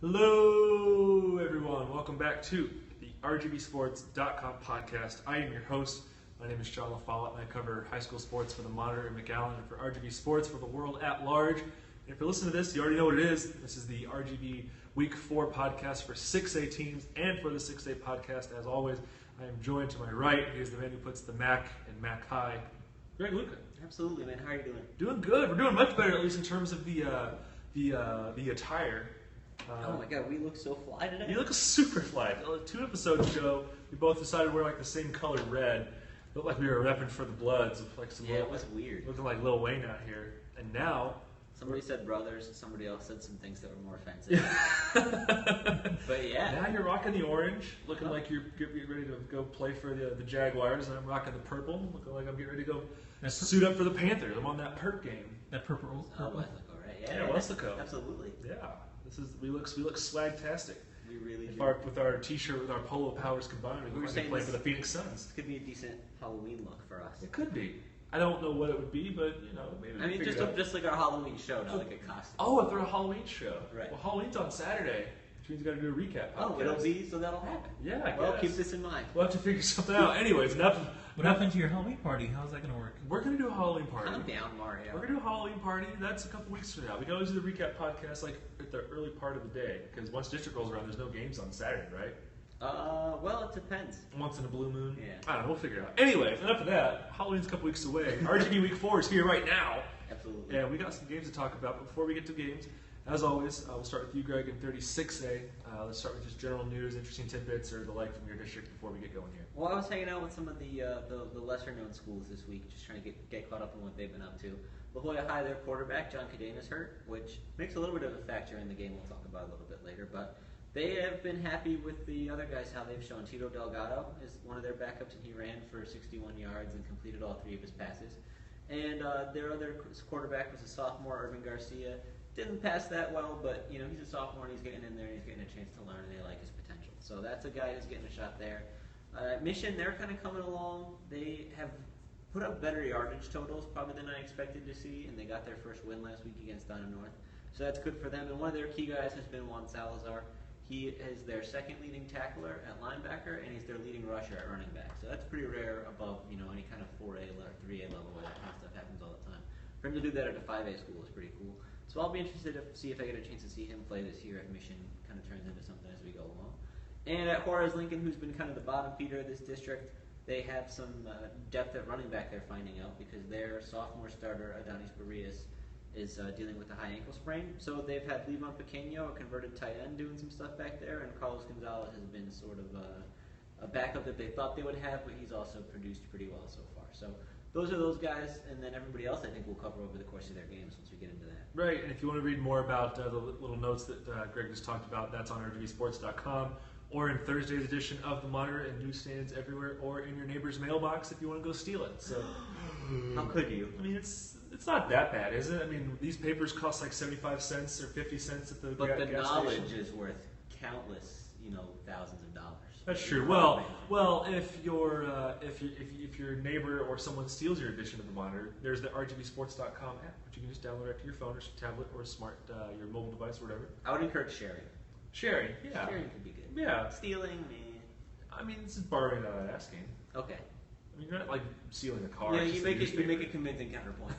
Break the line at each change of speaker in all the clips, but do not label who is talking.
Hello, everyone. Welcome back to the RGVSports.com podcast. I am your host. My name is Jon LaFollette, and I cover high school sports for the Monitor in McAllen and for RGV Sports for the world at large. And if you're listening to this, you already know what it is. This is the RGV Week 4 podcast for 6A teams and for the 6A podcast. As always, I am joined to my right. He is the man who puts the Mac in Mac High, Greg Luca.
Absolutely, man. How are you doing?
Doing good. We're doing much better, at least in terms of the attire.
Oh my god, we look so fly today.
You look super fly. 2 episodes ago, we both decided to wear like the same colored red. Looked like we were repping for the Bloods. With like some
it was weird.
Looking like Lil Wayne out here. And now...
Somebody said brothers, somebody else said some things that were more offensive. But yeah.
Now you're rocking the orange, looking like you're getting ready to go play for the Jaguars, and I'm rocking the purple, looking like I'm getting ready to go suit up for the Panthers. I'm on that perp game.
That purple.
Oh, Weslaco, right?
Yeah, Weslaco.
Absolutely.
Yeah. We look swag-tastic.
We really do.
With our t-shirt, with our polo powers combined, we look like we play for the Phoenix Suns.
This could be a decent Halloween look for us.
It could be. I don't know what it would be, but maybe.
I mean, just like our Halloween show, not like a costume.
Oh, if they're a Halloween show.
Right.
Well, Halloween's on Saturday, which means you got to do a recap podcast.
Oh, it'll be, so that'll happen.
Yeah, I guess.
Well, keep this in mind.
We'll have to figure something out. Anyways, enough.
What happened to your Halloween party? How's that going to work?
We're going to do a Halloween party.
I'm down, Mario.
We're going to do a Halloween party. That's a couple weeks from now. We can always do the recap podcast like at the early part of the day, because once district rolls around, there's no games on Saturday, right?
Well, it depends.
Once in a blue moon.
Yeah.
I don't know. We'll figure it out. Anyways, enough of that. Halloween's a couple weeks away. RGV Week 4 is here right now.
Absolutely.
And we got some games to talk about. But before we get to games, as always, we'll start with you, Greg, in 36A. Let's start with just general news, interesting tidbits, or the like from your district before we get going here.
Well, I was hanging out with some of the lesser-known schools this week, just trying to get caught up on what they've been up to. LaFollette High, their quarterback, John Cadena, is hurt, which makes a little bit of a factor in the game we'll talk about a little bit later. But they have been happy with the other guys, how they've shown. Tito Delgado is one of their backups, and he ran for 61 yards and completed all 3 of his passes. And their other quarterback was a sophomore, Irvin Garcia. Didn't pass that well, but he's a sophomore and he's getting in there and he's getting a chance to learn and they like his potential. So that's a guy who's getting a shot there. Mission, they're kind of coming along. They have put up better yardage totals probably than I expected to see, and they got their first win last week against Donna North. So that's good for them. And one of their key guys has been Juan Salazar. He is their second leading tackler at linebacker, and he's their leading rusher at running back. So that's pretty rare above any kind of 4A or 3A level where that kind of stuff happens all the time. For him to do that at a 5A school is pretty cool. So I'll be interested to see if I get a chance to see him play this year at Mission. Kind of turns into something as we go along. And at Juarez Lincoln, who's been kind of the bottom feeder of this district, they have some depth at running back they're finding out because their sophomore starter, Adonis Barrias, is dealing with a high ankle sprain. So they've had Levon Pequeño, a converted tight end, doing some stuff back there, and Carlos Gonzalez has been sort of a backup that they thought they would have, but he's also produced pretty well so far. So those are those guys, and then everybody else I think we'll cover over the course of their games once we get into that.
Right, and if you want to read more about the little notes that Greg just talked about, that's on RGVSports.com or in Thursday's edition of the Monitor and newsstands everywhere, or in your neighbor's mailbox if you want to go steal it. So,
how could you?
I mean, it's not that bad, is it? I mean, these papers cost like 75 cents or 50 cents at the gas station.
But the knowledge is worth countless, thousands of dollars.
That's true. Well, if your neighbor or someone steals your edition of the Monitor, there's the RGVSports.com app, which you can just download right to your phone or tablet or smart your mobile device or whatever.
I would encourage sharing.
Sharing, yeah.
Sharing could be good.
Yeah.
Stealing,
I mean, this is borrowing without asking.
Okay.
I mean, you're not like stealing a car.
Yeah, you make a convincing counterpoint.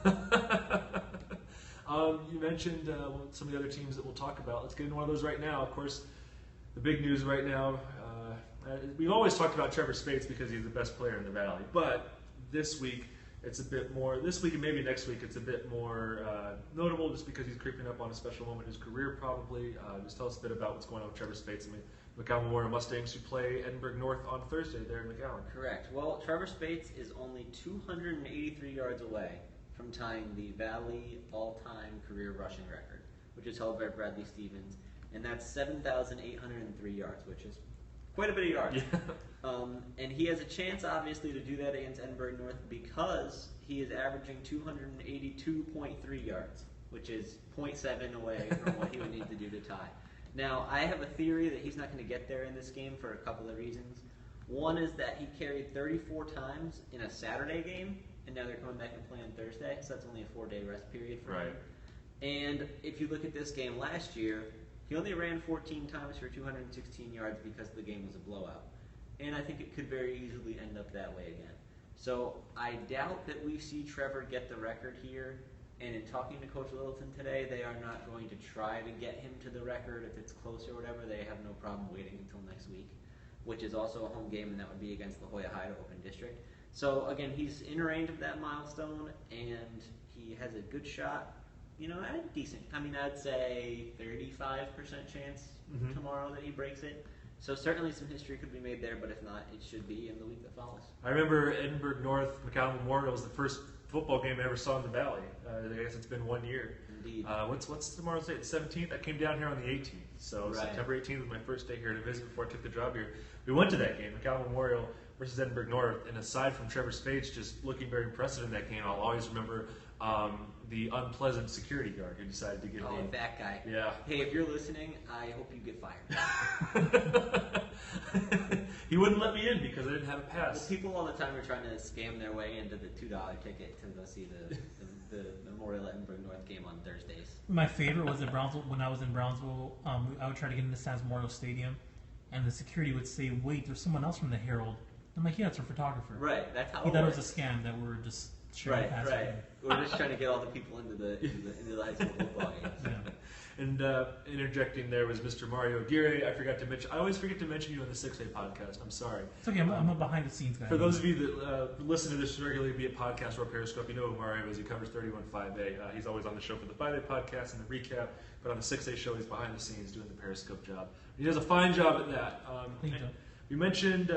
You mentioned some of the other teams that we'll talk about. Let's get into one of those right now. Of course, the big news right now. We've always talked about Trevor Speights because he's the best player in the Valley, but this week it's a bit more. This week and maybe next week it's a bit more notable, just because he's creeping up on a special moment in his career. Probably. Just tell us a bit about what's going on with Trevor Speights. I mean, McAllen Memorial Mustangs who play Edinburgh North on Thursday there in McAllen.
Correct. Well, Trevor Speights is only 283 yards away from tying the Valley all-time career rushing record, which is held by Bradley Stevens, and that's 7,803 yards, which is quite a bit of yards.
Yeah.
And he has a chance, obviously, to do that against Edinburgh North because he is averaging 282.3 yards, which is 0.7 away from what he would need to do to tie. Now, I have a theory that he's not going to get there in this game for a couple of reasons. One is that he carried 34 times in a Saturday game, and now they're coming back and playing Thursday, so that's only a 4-day rest period for him. And if you look at this game last year, He only ran 14 times for 216 yards because the game was a blowout. And I think it could very easily end up that way again. So I doubt that we see Trevor get the record here. And in talking to Coach Littleton today, they are not going to try to get him to the record if it's close or whatever. They have no problem waiting until next week, which is also a home game, and that would be against La Joya High to open district. So again, he's in range of that milestone, and he has a good shot. You know, at decent. I mean, I'd say 35% chance tomorrow that he breaks it. So certainly some history could be made there, but if not, it should be in the week that follows.
I remember Edinburgh North McAllen Memorial was the first football game I ever saw in the Valley. I guess it's been 1 year.
Indeed.
What's tomorrow's date? The 17th? I came down here on the 18th. So
Right.
September 18th was my first day here to visit before I took the job here. We went to that game, McAllen Memorial versus Edinburgh North, and aside from Trevor Speights just looking very impressive in that game, I'll always remember the unpleasant security guard who decided to get
Oh, that guy.
Yeah.
Hey, if you're listening, I hope you get fired.
He wouldn't let me in because I didn't have a pass.
Well, people all the time are trying to scam their way into the $2 ticket to go see the Memorial Edinburgh North game on Thursdays.
My favorite was in Brownsville. When I was in Brownsville, I would try to get into Sands Memorial Stadium, and the security would say, "Wait, there's someone else from the Herald." I'm like, "Yeah, it's a photographer."
Right, that's how
He
it
thought it
works.
was a scam that we were just sharing passes.
Right. We're just trying to get all the people into the high school football games.
Yeah.
And interjecting there was Mr. Mario Aguirre. I forgot to mention. I always forget to mention you on the 6A podcast. I'm sorry.
It's okay. I'm a behind-the-scenes guy.
For those of you that listen to this regularly via podcast or Periscope, you know who Mario is. He covers 31-5A. He's always on the show for the 5A podcast and the recap, but on the 6A show, he's behind the scenes doing the Periscope job. He does a fine job at that.
Thank you.
We mentioned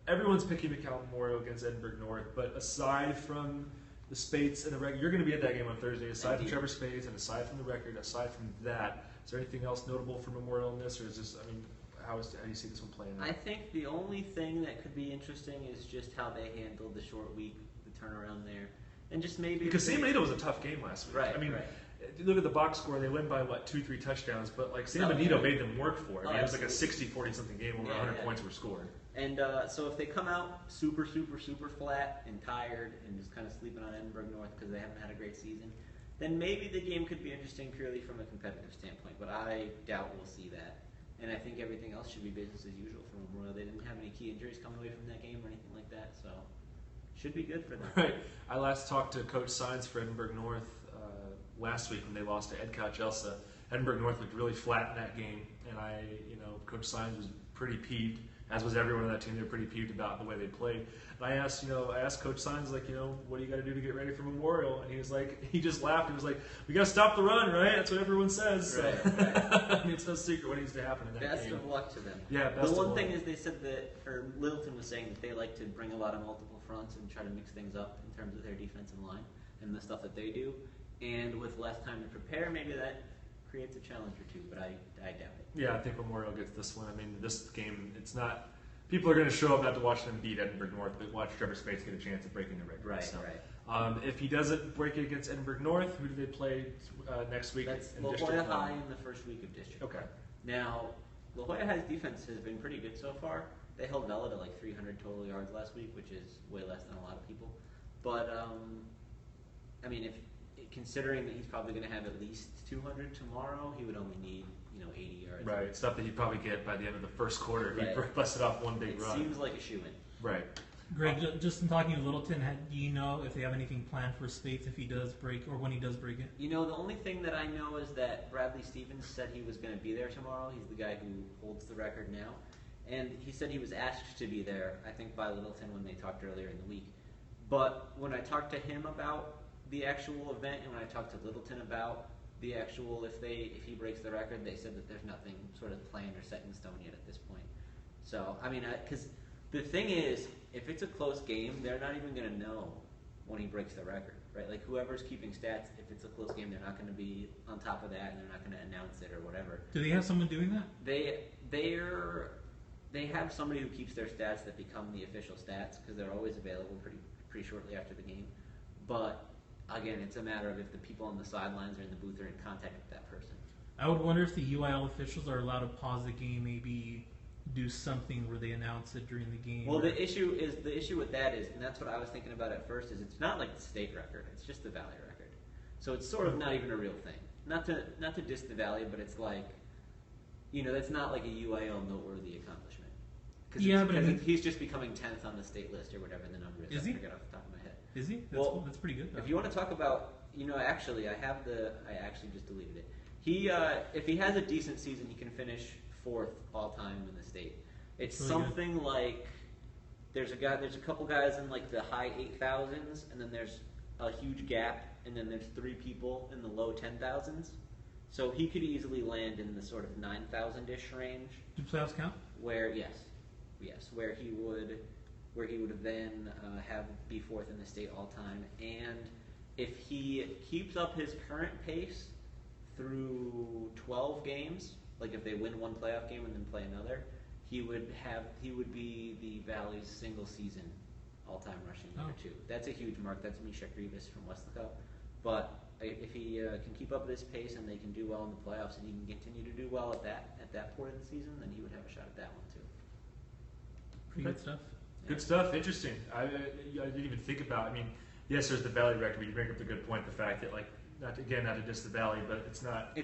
everyone's picking McAllen Memorial against Edinburgh North, but aside from the Speights and the record, you're going to be at that game on Thursday. Aside from Trevor Speights and aside from the record, aside from that, is there anything else notable for Memorial in this, or is this? I mean, how do you see this one playing out?
I think the only thing that could be interesting is just how they handled the short week, the turnaround there, and just maybe
Because San Benito was a tough game last week.
Right,
I mean,
right.
if you look at the box score, they win by 2-3 touchdowns, but like San Benito made them work for it. I mean, it was like a 60-40 something game where 100 points were scored.
And so if they come out super flat and tired and just kind of sleeping on Edinburgh North because they haven't had a great season, then maybe the game could be interesting purely from a competitive standpoint. But I doubt we'll see that. And I think everything else should be business as usual for Memorial. They didn't have any key injuries coming away from that game or anything like that, so should be good for them.
Right. I last talked to Coach Sines for Edinburgh North last week when they lost to Edcott Chelsea. Edinburgh North looked really flat in that game, and Coach Sines was pretty peeved, as was everyone on that team. They were pretty peeved about the way they played. And I asked Coach Sines, what do you got to do to get ready for Memorial? And he just laughed. He was like, we got to stop the run, right? That's what everyone says.
Right.
I mean, it's no secret what needs to happen in that
Best
game.
of luck to them.
Yeah, best
The
of
one
luck.
thing is they said that, or Littleton was saying that they like to bring a lot of multiple fronts and try to mix things up in terms of their defensive line and the stuff that they do. And with less time to prepare, maybe that creates a challenge or two, but I doubt it.
Yeah, I think Memorial gets this one. I mean, this game, it's not. People are going to show up not to watch them beat Edinburgh North, but watch Trevor Speights get a chance at breaking the record.
Right.
If he doesn't break it against Edinburgh North, who do they play next week?
That's
in
La
District
Joya
1?
High in the first week of district.
Okay.
Now, La Joya High's defense has been pretty good so far. They held Vela to like 300 total yards last week, which is way less than a lot of people. But I mean, considering that he's probably going to have at least 200 tomorrow, he would only need 80 yards.
Right, stuff that he'd probably get by the end of the first quarter if he
Right.
busted off one big run.
It seems like a shoo-in.
Right.
Greg, just in talking to Littleton, do you know if they have anything planned for Speights if he does break or when he does break it?
The only thing that I know is that Bradley Stevens said he was going to be there tomorrow. He's the guy who holds the record now. And he said he was asked to be there, I think, by Littleton when they talked earlier in the week. But when I talked to him about the actual event and when I talked to Littleton about the actual, if he breaks the record, they said that there's nothing sort of planned or set in stone yet at this point. So, I mean, because the thing is, if it's a close game, they're not even going to know when he breaks the record, right? Like, whoever's keeping stats, if it's a close game, they're not going to be on top of that and they're not going to announce it or whatever.
Do they have someone doing that?
They have somebody who keeps their stats that become the official stats because they're always available pretty shortly after the game. But again, it's a matter of if the people on the sidelines or in the booth are in contact with that person.
I would wonder if the UIL officials are allowed to pause the game, maybe do something where they announce it during the game.
Well, the issue with that is, and that's what I was thinking about at first, is it's not like the state record; it's just the Valley record. So it's sort of not even a real thing. Not to diss the Valley, but it's like that's not like a UIL noteworthy accomplishment.
But
he's just becoming 10th on the state list or whatever the number is.
Is he?
I forget off the top of my head.
Is he? That's pretty good, though.
If you want to talk about, actually, I actually just deleted it. If he has a decent season, he can finish 4th all time in the state. It's really something good. Like there's a couple guys in like the high 8,000s, and then there's a huge gap, and then there's 3 people in the low 10,000s. So he could easily land in the sort of 9,000-ish range.
Do playoffs count?
Where he would then be 4th in the state all time, and if he keeps up his current pace through 12 games, like if they win one playoff game and then play another, he would be the Valley's single season all-time rushing leader too. That's a huge mark. That's Misha Grievous from Weslaco. But if he can keep up this pace and they can do well in the playoffs and he can continue to do well at that point of the season, then he would have a shot at that one too.
Pretty good stuff.
Good stuff. Interesting. I didn't even think about. I mean, yes, there's the Valley record, but you bring up the good point, the fact that not to diss the Valley, but it's not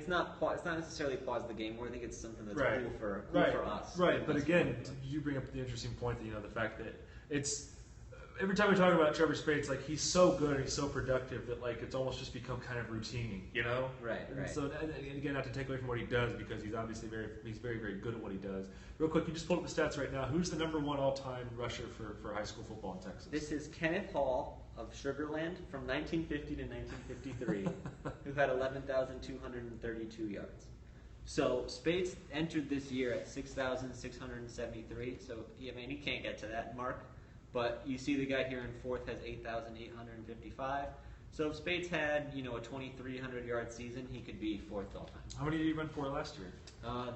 necessarily pause the game. I think it's something that's
right.
cool for us.
Right. But again, you bring up the interesting point that the fact that it's. Every time we talk about Trevor Speights, he's so good and he's so productive that it's almost just become kind of routine,
Right.
And so, and again, not to take away from what he does because he's obviously very, very good at what he does. Real quick, you just pulled up the stats right now. Who's the number 1 all-time rusher for high school football in Texas?
This is Kenneth Hall of Sugarland from 1950 to 1953, who had 11,232 yards. So Speights entered this year at 6,673. So he can't get to that mark. But you see the guy here in 4th has 8,855. So if Speights had, a 2,300-yard season, he could be 4th all time.
How many did he run for last year?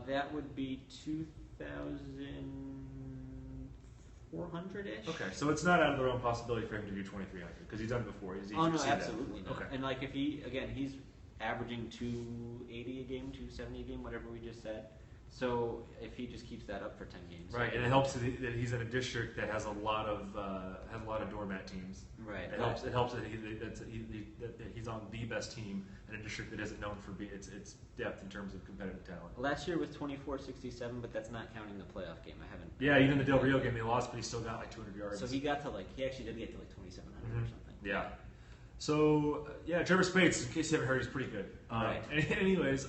That would be 2,400-ish.
Okay, so it's not out of the realm possibility for him to do 2,300 because he's done it before.
No, absolutely not.
Okay.
And he's averaging 280 a game, 270 a game, whatever we just said. So if he just keeps that up for 10 games,
right, and it helps that he's in a district that has a lot of doormat teams.
Right,
it helps that he's on the best team in a district that isn't known for its depth in terms of competitive talent.
Last year was 24-67, but that's not counting the playoff game. I haven't.
Yeah, even the Del Rio game they lost, but he still got 200 yards.
So he actually did get to 2,700 or something.
Yeah. So, Trevor Speights, in case you haven't heard, he's pretty good.
Right.
Anyways,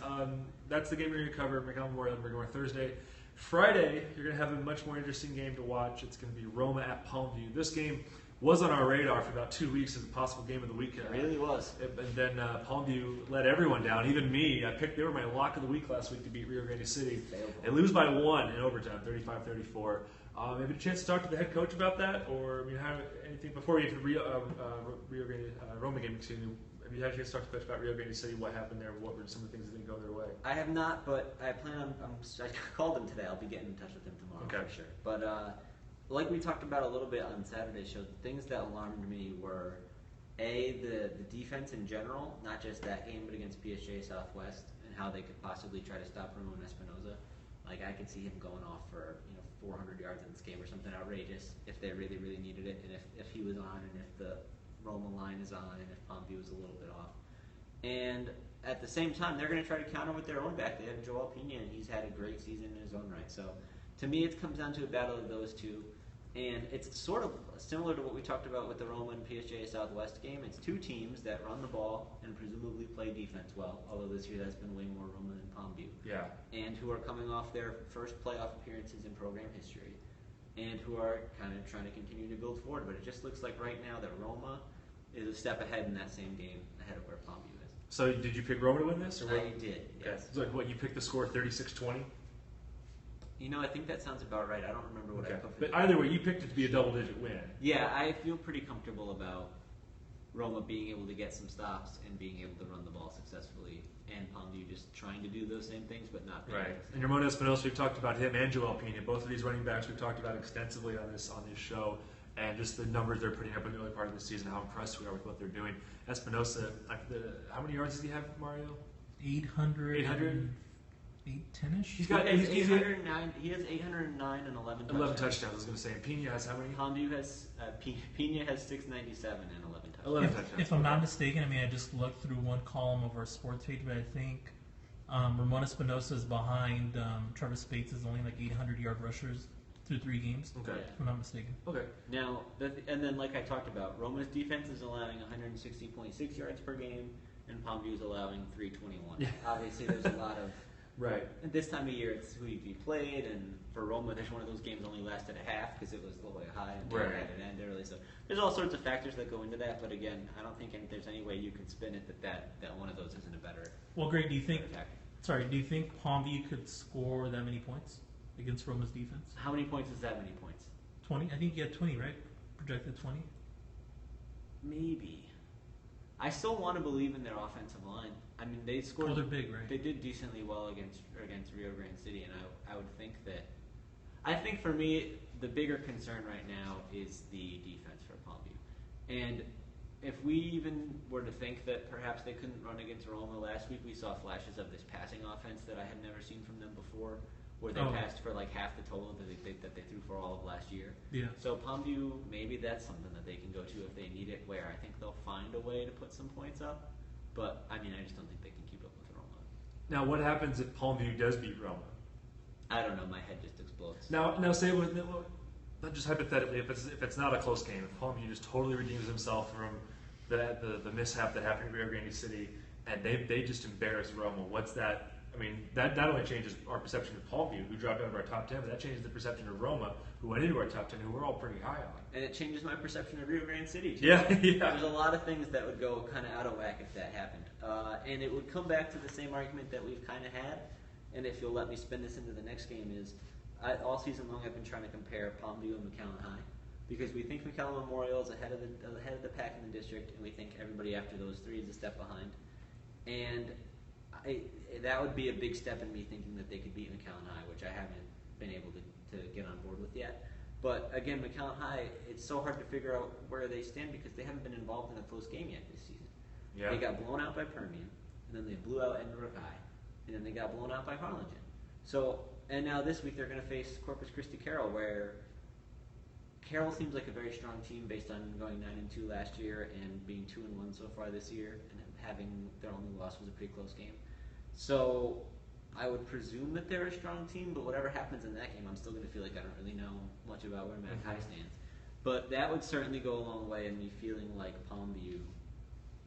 that's the game we're going to cover. McAllen Memorial, we're going Thursday. Friday, you're going to have a much more interesting game to watch. It's going to be Roma at Palmview. This game was on our radar for about 2 weeks as a possible game of the week.
It really was.
And then Palmview let everyone down, even me. They were my lock of the week last week to beat Rio Grande City. They lose by 1 in overtime, 35-34. Maybe a chance to talk to the head coach about that, or anything before we get to the Rio Grande Roma game. Excuse me. Have you had a chance to talk to the coach about Rio Grande City? What happened there? What were some of the things that didn't go their way?
I have not, but I plan on. I called him today. I'll be getting in touch with him tomorrow for sure. But like we talked about a little bit on Saturday's show, the things that alarmed me were the defense in general, not just that game, but against PSJ Southwest, and how they could possibly try to stop Ramon Espinoza. I could see him going off for 400 yards in this game or something outrageous if they really, really needed it, and if he was on, and if the Roma line is on, and if Palmview is a little bit off. And at the same time, they're going to try to counter with their own back. They have Joya Palmview, and he's had a great season in his own right. So to me, it comes down to a battle of those two. And it's sort of similar to what we talked about with the Roma and PSJ Southwest game. It's two teams that run the ball and presumably play defense well, although this year that's been way more Roma than Palmview.
Yeah.
And who are coming off their first playoff appearances in program history, and who are kind of trying to continue to build forward. But it just looks like right now that Roma is a step ahead in that same game ahead of where Palmview is.
So did you pick Roma to win this? Or what?
I did, yes.
So you picked the score 36-20?
I think that sounds about right. I don't remember what I put for
But either way, you picked it to be a double-digit win.
Yeah, I feel pretty comfortable about Roma being able to get some stops and being able to run the ball successfully, and Palmview just trying to do those same things but not being able to.
And Ramon Espinosa, we've talked about him and Joya Palmview. Both of these running backs we've talked about extensively on this show, and just the numbers they're putting up in the early part of the season, how impressed we are with what they're doing. Espinosa, how many yards does he have, Mario?
800. 810-ish?
He's 809. He has 809 and 11 touchdowns.
11 touchdowns, I was going to say. And Pena has how many?
Palmview has Pena has 697 and 11 touchdowns.
11 touchdowns.
If I'm not mistaken, I just looked through one column of our sports page, but I think Ramon Espinosa is behind. Trevor Speights is only like 800-yard rushers through 3 games.
Okay.
If I'm not mistaken.
Okay.
Now, and then like I talked about, Roma's defense is allowing 160.6 yards per game, and Palmview is allowing 321.
Yeah.
Obviously, there's a lot of
Right.
At this time of year, it's who you played, and for Roma, there's one of those games only lasted a half because it was La Joya High and they
Right.
had it end early. So there's all sorts of factors that go into that. But again, I don't think there's any way you can spin it that one of those isn't a better.
Well, Greg, do you think?
factor.
Sorry, do you think Palmview could score that many points against Roma's defense?
How many points is that many points?
20. I think you had 20, right? Projected 20.
Maybe. I still want to believe in their offensive line. I mean, they scored.
Oh, they're big, right?
They did decently well against Rio Grande City, and I would think that. I think for me, the bigger concern right now is the defense for Palmview, and if we even were to think that perhaps they couldn't run against Roma last week, we saw flashes of this passing offense that I had never seen from them before, where they passed for like half the total that they threw for all of last year.
Yeah.
So Palmview, maybe that's something that they can go to if they need it, where I think they'll find a way to put some points up. But, I mean, I just don't think they can keep up with Roma.
Now, what happens if Palmview does beat Roma?
I don't know. My head just explodes.
Now, say not just hypothetically, if it's not a close game, if Palmview just totally redeems himself from the mishap that happened in Rio Grande City, and they just embarrass Roma, what's that? I mean, that not only changes our perception of Palmview, who dropped out of our top 10, but that changes the perception of Roma, who went into our top 10, who we're all pretty high on.
And it changes my perception of Rio Grande City, too.
Yeah.
There's a lot of things that would go kind of out of whack if that happened. And it would come back to the same argument that we've kind of had, and if you'll let me spin this into the next game, is all season long I've been trying to compare Palmview and McAllen High. Because we think McAllen Memorial is ahead of the pack in the district, and we think everybody after those 3 is a step behind. And that would be a big step in me thinking that they could beat McAllen High, which I haven't been able to get on board with yet. But again, McAllen High, it's so hard to figure out where they stand because they haven't been involved in a close game yet this season.
Yeah.
They got blown out by Permian, and then they blew out Edinburgh High, and then they got blown out by Harlingen. So, and now this week they're going to face Corpus Christi Carroll, where Carroll seems like a very strong team based on going 9-2 last year and being 2-1 so far this year, and having their only loss was a pretty close game. So I would presume that they're a strong team, but whatever happens in that game, I'm still going to feel like I don't really know much about where Mac High stands. But that would certainly go a long way in me feeling like Palmview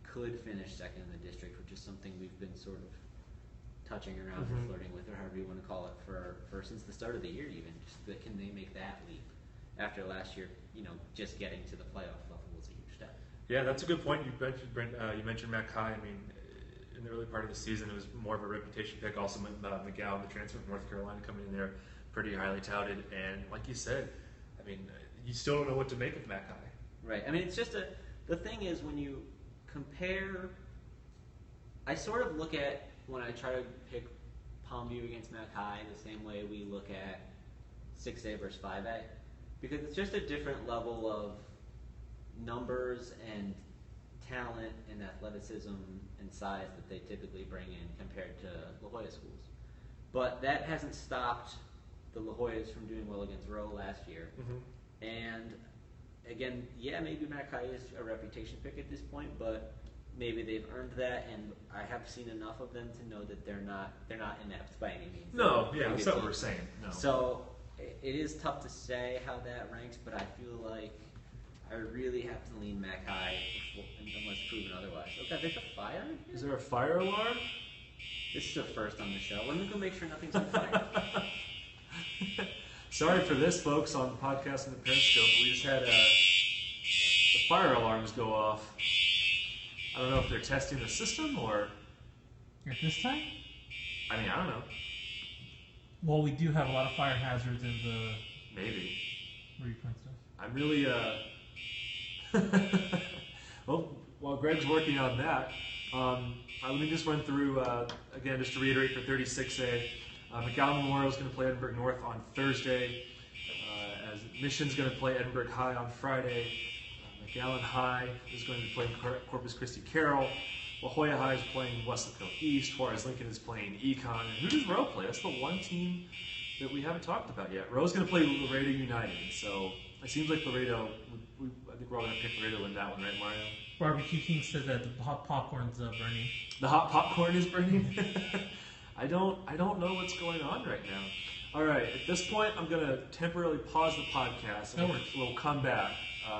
could finish second in the district, which is something we've been sort of touching around or flirting with, or however you want to call it, for since the start of the year even. Just that, can they make that leap after last year, just getting to the playoff level was a huge step.
Yeah, that's a good point. You mentioned Mac High. I mean, in the early part of the season, it was more of a reputation pick. Also, McGowan, the transfer from North Carolina, coming in there, pretty highly touted. And like you said, I mean, you still don't know what to make of Mac High.
Right. I mean, it's just the thing is when you compare, I sort of look at when I try to pick Palmview against Mac High the same way we look at 6A versus 5A, because it's just a different level of numbers and talent and athleticism and size that they typically bring in compared to La Joya schools. But that hasn't stopped the La Joyas from doing well against Roe last year. And again, yeah, maybe Mac High is a reputation pick at this point, but maybe they've earned that, and I have seen enough of them to know that they're not inept by any means.
No, yeah, that's not what we're saying. No.
So it is tough to say how that ranks, but I feel like I really have to lean Mac High unless proven otherwise. Okay, there's a fire in here?
Is there a fire alarm?
This is a first on the show. Let me go make sure nothing's on fire.
Sorry for this, folks, on the podcast and the Periscope. We just had the fire alarms go off. I don't know if they're testing the system or...
At this time?
I mean, I don't know.
Well, we do have a lot of fire hazards in the...
Maybe.
Where you plant stuff.
I'm really... well, while Greg's working on that, let me just run through, again, just to reiterate for 36A, McAllen Memorial is going to play Edinburgh North on Thursday, as Mission's going to play Edinburgh High on Friday. McAllen High is going to be playing Corpus Christi Carroll. La Joya High is playing Weslaco East. Juarez Lincoln is playing Econ. And who does Roe play? That's the one team that we haven't talked about yet. Roe's going to play Laredo United. So it seems like Laredo, I think we're all going to pick Laredo to win that one, right, Mario?
Barbecue King says that the hot popcorn's burning.
The hot popcorn is burning? I don't know what's going on right now. All right, at this point, I'm going to temporarily pause the podcast, and we'll come back.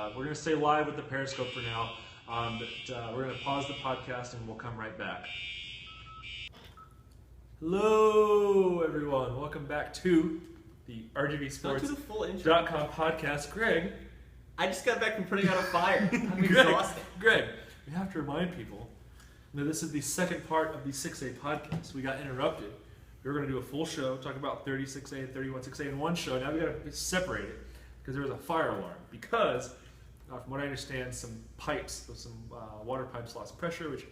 We're going to stay live with the Periscope for now, but we're going to pause the podcast, and we'll come right back. Hello, everyone. Welcome back to the RGVSports.com podcast. Greg.
I just got back from putting out a fire. I'm
Greg,
exhausted.
Greg, we have to remind people that this is the second part of the 6A podcast. We got interrupted. We were going to do a full show, talk about 36A and 31-6A in one show. Now we got to separate it because there was a fire alarm. Because, from what I understand, some pipes, some water pipes lost pressure, which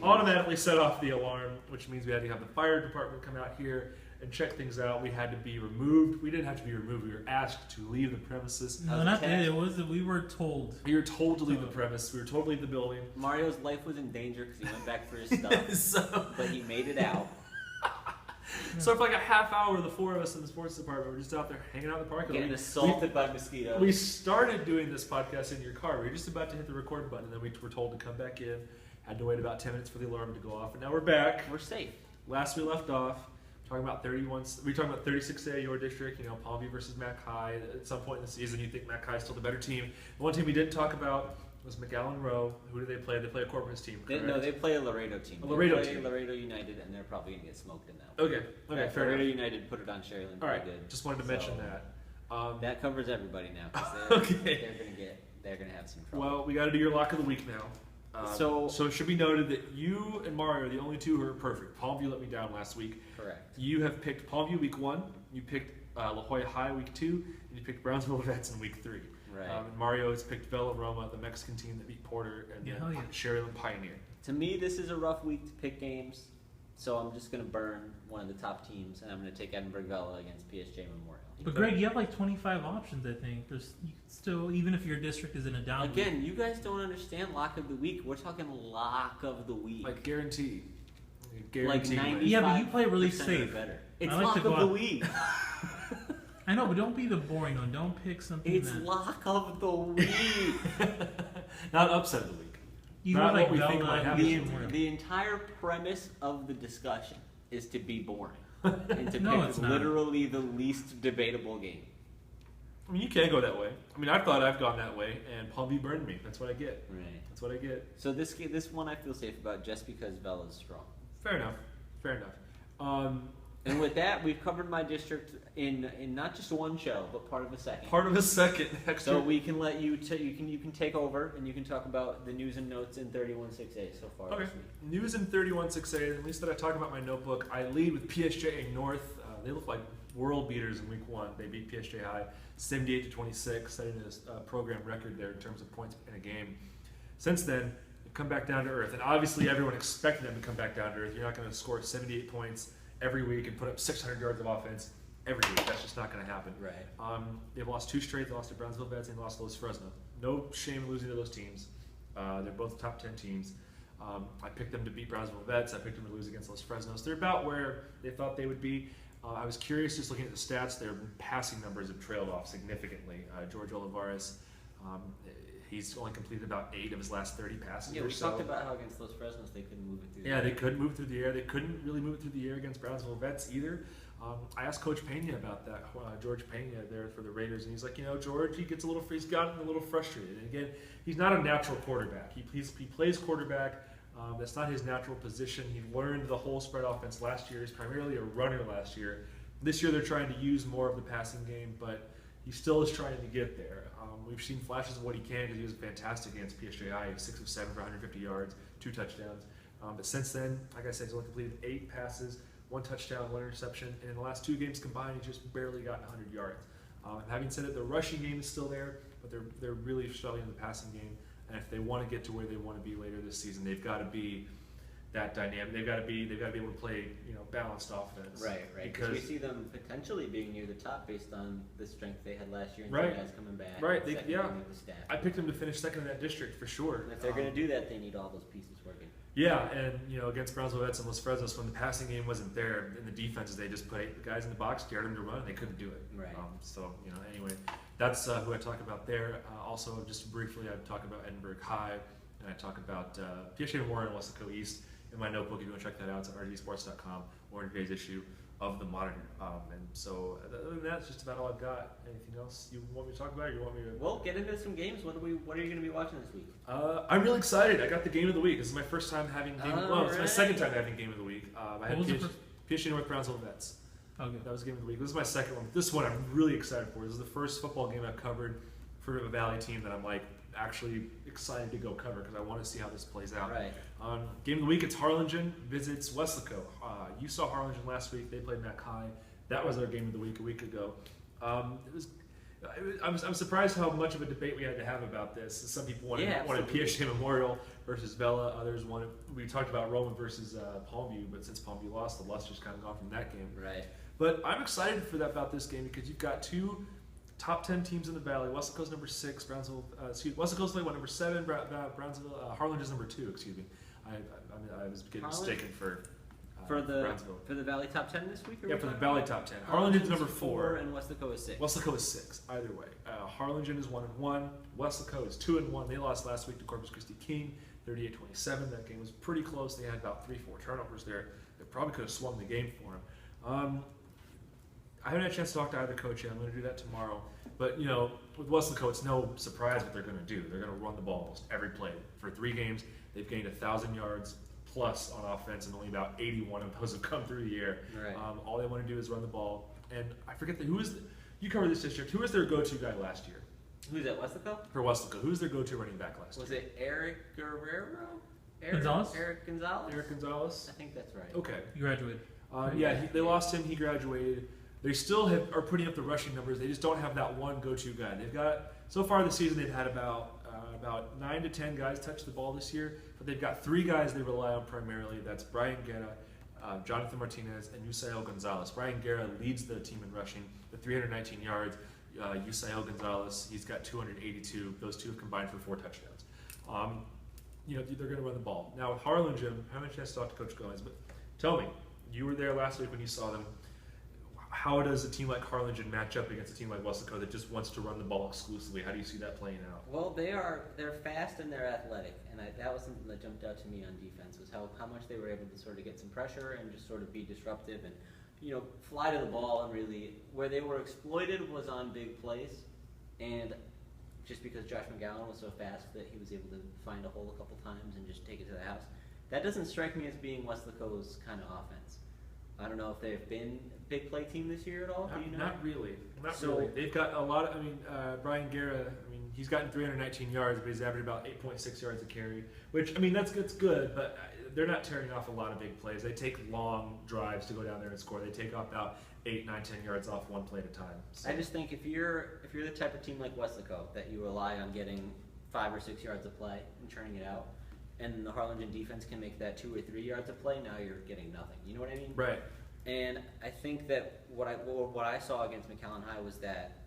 automatically set off the alarm, which means we had to have the fire department come out here and check things out. We had to be removed. We didn't have to be removed. We were asked to leave the premises.
No, not that. It was that we were told.
We were told to leave the premise. We were told to leave the building.
Mario's life was in danger because he went back for his stuff, but he made it out.
So for like a half hour, the four of us in the sports department were just out there hanging out in the parking lot.
Getting assaulted by mosquitoes.
We started doing this podcast in your car. We were just about to hit the record button, and then we were told to come back in. Had to wait about 10 minutes for the alarm to go off, and now we're back.
We're safe.
Last we left off, talking about 31. We talking about 36A, your district. You know, Palmview versus Mac High. At some point in the season, you think Mac High is still the better team. The one team we didn't talk about was McAllen Rowe. Who do they play? They play a Corpus team, correct?
They play a Laredo team.
A Laredo
they play
team.
Laredo United, and they're probably going to get smoked in that one.
Okay, fair
Laredo
enough.
United put it on Sherryland.
All right,
good.
just wanted to mention that.
That covers everybody now.
Okay.
They're going to have some trouble.
Well, we got to do your lock of the week now.
So
it should be noted that you and Mario are the only two who are perfect. Palmview let me down last week.
Correct.
You have picked Palmview week 1, you picked La Joya High week 2, and you picked Brownsville Vets in week 3.
Right.
And Mario has picked Vela Roma, the Mexican team that beat Porter, and then Sherryland Pioneer.
To me, this is a rough week to pick games, so I'm just going to burn one of the top teams, and I'm going to take Edinburgh Vela against PSJ Memorial.
But Greg, you have like 25 options. I think you still, even if your district is in a down.
Again, you guys don't understand lock of the week. We're talking lock of the week.
Like guarantee.
Like 95%.
Yeah, but you play really safe.
Better. It's
like
lock
to
of the week.
I know, but don't be the boring one. Don't pick something.
It's lock of the week.
Not upset of the week.
You
Not
like
what we think might happen.
The entire premise of the discussion is to be boring and to
No,
pick
it's not.
literally the least debatable game.
I mean, you can go that way. I mean, I thought I've gone that way, and Palmview burned me. That's what I get.
Right.
That's what I get.
So this one I feel safe about just because Vela's strong.
Fair enough.
And with that, we've covered my district in not just one show, but part of a second.
Part of a second. Extra.
So we can let you you can take over and you can talk about the news and notes in 31-6A so far.
Okay.
This week.
News in 31-6A. At least that I talk about my notebook. I lead with PSJ North. They look like world beaters in week 1. They beat PSJ High 78-26, setting a program record there in terms of points in a game. Since then, they've come back down to earth, and obviously everyone expected them to come back down to earth. You're not going to score 78 points every week and put up 600 yards of offense every week. That's just not going to happen.
Right.
They've lost 2 straight. They lost to Brownsville Vets and they lost to Los Fresno. No shame in losing to those teams. They're both top 10 teams. I picked them to beat Brownsville Vets. I picked them to lose against Los Fresnos. They're about where they thought they would be. I was curious just looking at the stats. Their passing numbers have trailed off significantly. George Olivares, he's only completed about 8 of his last 30 passes.
Yeah, we talked about how against Los Fresnos they couldn't move it through.
Yeah, they couldn't move through the air. They couldn't really move it through the air against Brownsville Vets either. I asked Coach Pena about that, George Pena there for the Raiders, and he's like, George, he's gotten a little frustrated. And again, he's not a natural quarterback. He plays quarterback. That's not his natural position. He learned the whole spread offense last year. He's primarily a runner last year. This year they're trying to use more of the passing game, but he still is trying to get there. We've seen flashes of what he can because he was fantastic against PSJI, 6 of 7 for 150 yards, 2 touchdowns. But since then, like I said, he's only completed 8 passes, 1 touchdown, 1 interception, and in the last 2 games combined, he's just barely gotten 100 yards. Having said it, the rushing game is still there, but they're really struggling in the passing game. And if they want to get to where they want to be later this season, they've got to be that dynamic. They've got to be able to play, balanced offense.
Right. Because we see them potentially being near the top based on the strength they had last year and
right.
guys coming back.
Right.
The staff.
I picked them to finish second in that district for sure.
And if they're going to do that, they need all those pieces working.
Yeah, and against Brownsville Vets and Los Fresnos, when the passing game wasn't there, in the defenses they just put 8 guys in the box, dared them to run, and they couldn't do it.
Right.
Anyway, that's who I talk about there. Also, just briefly, I talk about Edinburgh High, and I talk about PSJ Memorial and Weslaco East in my notebook. If you want to check that out, it's at RGVSports.com. or today's issue of the Monitor. And so other than that, that's just about all I've got. Anything else you want me to talk about, or you want me to?
Well, get into some games. What are you going to be watching this week?
I'm really excited. I got the game of the week. This is my first time having game. Well, it's my
right.
second time having game of the week. I had
What was
PSU North Brownsville Vets.
Okay.
That was game of the week. This is my second one. This one I'm really excited for. This is the first football game I've covered for a Valley team that I'm like actually excited to go cover because I want to see how this plays out.
Right.
Game of the week, it's Harlingen visits Weslaco. You saw Harlingen last week. They played Mac High. That was our game of the week a week ago. I'm surprised how much of a debate we had to have about this. Some people wanted PSA Memorial versus Vela. Others wanted. We talked about Roma versus Palmview, but since Palmview lost, the luster's kind of gone from that game.
Right.
But I'm excited about this game because you've got two top 10 teams in the Valley. Weslaco's number 6, Brownsville. Weslaco's playing number 7. Brownsville. Harlingen's number 2. Excuse me. I was getting mistaken for Brownsville.
For the Valley top 10 this week?
Yeah, for the Valley top 10. Harlingen's number 4.
And Weslaco is 6.
Weslaco is 6. Either way, Harlingen is 1-1. Weslaco is 2-1. They lost last week to Corpus Christi King, 38-27. That game was pretty close. They had about 3-4 turnovers there. They probably could have swung the game for them. I haven't had a chance to talk to either coach yet. I'm going to do that tomorrow. But, with Weslaco, it's no surprise what they're going to do. They're going to run the ball almost every play. For 3 games, they've gained 1,000 yards plus on offense, and only about 81 of those have come through the air.
Right.
All they want to do is run the ball. And I forget you cover this district. Who was their go-to guy last year?
Who's at Weslaco?
For Weslaco. Who's their go-to running back last year?
Was it Eric Guerrero?
Gonzalez?
Eric Gonzalez?
Eric Gonzalez?
I think that's right.
Okay.
He graduated.
They lost him. He graduated. They still are putting up the rushing numbers. They just don't have that one go-to guy. They've got, so far this season, they've had about 9 to 10 guys touch the ball this year, but they've got 3 guys they rely on primarily. That's Brian Guerra, Jonathan Martinez, and Usael Gonzalez. Brian Guerra leads the team in rushing with 319 yards. Usael Gonzalez, he's got 282. Those two have combined for 4 touchdowns. They're going to run the ball. Now with Harlingen, I haven't had a chance to talk to Coach Goins, but tell me, you were there last week when you saw them. How does a team like Harlingen match up against a team like Weslaco that just wants to run the ball exclusively? How do you see that playing out?
Well, they're fast and they're athletic, and that was something that jumped out to me on defense was how much they were able to sort of get some pressure and just sort of be disruptive and fly to the ball, and really where they were exploited was on big plays, and just because Josh McGowan was so fast that he was able to find a hole a couple times and just take it to the house. That doesn't strike me as being Weslaco's kind of offense. I don't know if they've been a big play team this year at all. Do you know?
Not really. Really. They've got a lot of, Brian Guerra, he's gotten 319 yards, but he's averaged about 8.6 yards a carry, which, that's good, but they're not tearing off a lot of big plays. They take long drives to go down there and score. They take off about 8, 9, 10 yards off one play at a time. So.
I just think if you're the type of team like Weslaco that you rely on getting 5 or 6 yards of play and churning it out, and the Harlingen defense can make that 2 or 3 yards of play, now you're getting nothing. You know what I mean?
Right.
And I think that what I saw against McAllen High was that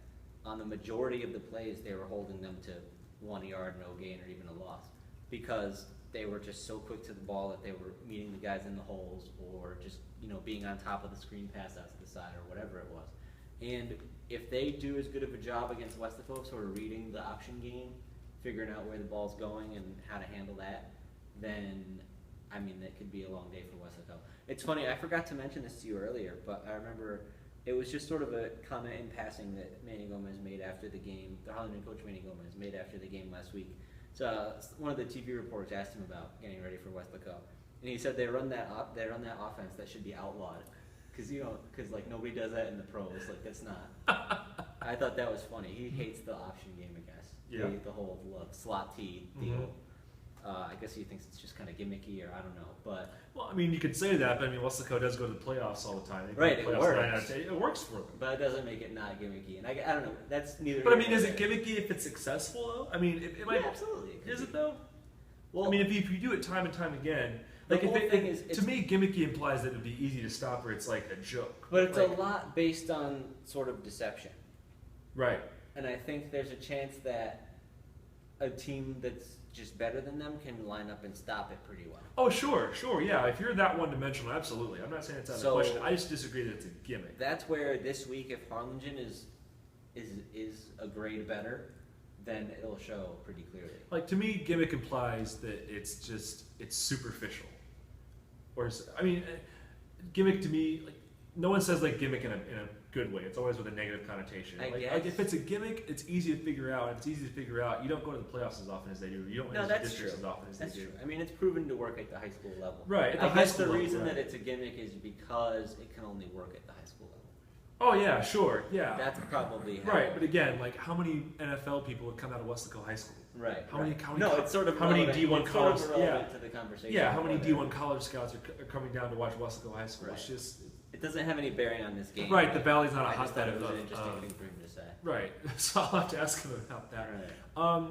on the majority of the plays, they were holding them to 1 yard, no gain, or even a loss, because they were just so quick to the ball that they were meeting the guys in the holes, or just being on top of the screen pass out to the side, or whatever it was. And if they do as good of a job against Weslaco, sort of reading the option game, figuring out where the ball's going and how to handle that, then that could be a long day for Weslaco. It's funny, I forgot to mention this to you earlier, but I remember it was just sort of a comment in passing that Manny Gomez made after the game, the Harlingen coach Manny Gomez made after the game last week. So one of the TV reporters asked him about getting ready for Weslaco, and he said they run that offense that should be outlawed, because nobody does that in the pros. Like, that's not. I thought that was funny. He hates the option game, I guess.
Yeah.
The whole slot T deal. Mm-hmm. I guess he thinks it's just kind of gimmicky, or I don't know, but
you could say that, but Weslaco does go to the playoffs all the time.
Right, it works.
It works for them.
But it doesn't make it not gimmicky, and I don't know. That's neither.
But is it gimmicky if it's successful though?
Yeah, absolutely.
Is it though?
Well,
if you do it time and time again,
the whole thing is,
to me, gimmicky implies that it'd be easy to stop, or it's like a joke.
But it's a lot based on sort of deception,
right?
And I think there's a chance that a team that's just better than them can line up and stop it pretty well. Oh, sure, yeah. If you're that one-dimensional, absolutely. I'm not saying it's out of the question. I just disagree that it's a gimmick. That's where this week, if Harlingen is a grade better, then it'll show pretty clearly. To me, gimmick implies that it's superficial.
gimmick to me, like, no one says like gimmick in a good way. It's always with a negative connotation.
I
Like
guess.
if it's a gimmick, it's easy to figure out. If it's easy to figure out, you don't go to the playoffs as often as they do. You don't win
No,
as
that's
districts
true.
as often as
That's
they do.
true. I mean, it's proven to work at the high school level.
Right, at the
I
high
guess
school
the
level,
reason
right.
that it's a gimmick is because it can only work at the high school level.
Oh yeah, sure, yeah.
That's probably how.
Right, but again, like how many NFL people would come out of Weslaco High School?
Right.
How many?
No, it's sort of
how many
relevant.
D1
it's
college?
Sort of relevant to the conversation.
Yeah, how many
whether-
D1 college scouts are coming down to watch Weslaco High School?
Right.
It's just
It doesn't have any bearing on this game.
right. The Valley's not a
I just thought
hotbed
it was an
of
interesting thing for him to say.
right. So I'll have to ask him about that.
Right.